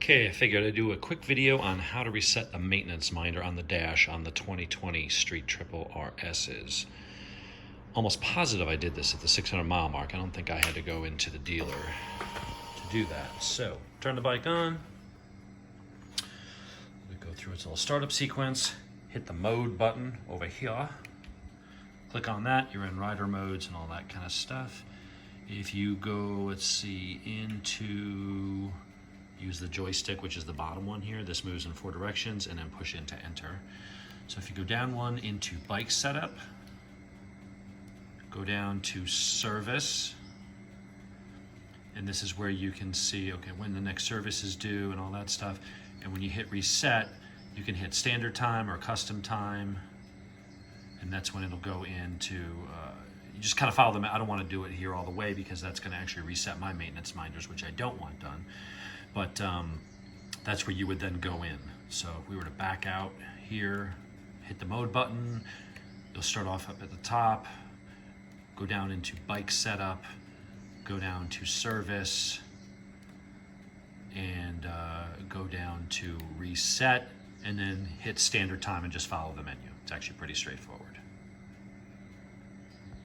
Okay, I figured I'd do a quick video on how to reset the maintenance minder on the dash on the 2020 Street Triple RSs. Almost positive I did this at the 600 mile mark. I don't think I had to go into the dealer to do that. So, turn the bike on. We go through its little startup sequence. Hit the mode button over here. Click on that, you're in rider modes and all that kind of stuff. If you go, let's see, into use the joystick, which is the bottom one here. This moves in 4 directions, and then push into enter. So if you go down one into bike setup, go down to service, and this is where you can see, okay, when the next service is due and all that stuff. And when you hit reset, you can hit standard time or custom time, and that's when it'll go into, you just kind of follow them. I don't want to do it here all the way because that's going to actually reset my maintenance minders, which I don't want done. But that's where you would then go in. So if we were to back out here, hit the mode button, you'll start off up at the top, go down into bike setup, go down to service, and go down to reset, and then hit standard time and just follow the menu. It's actually pretty straightforward.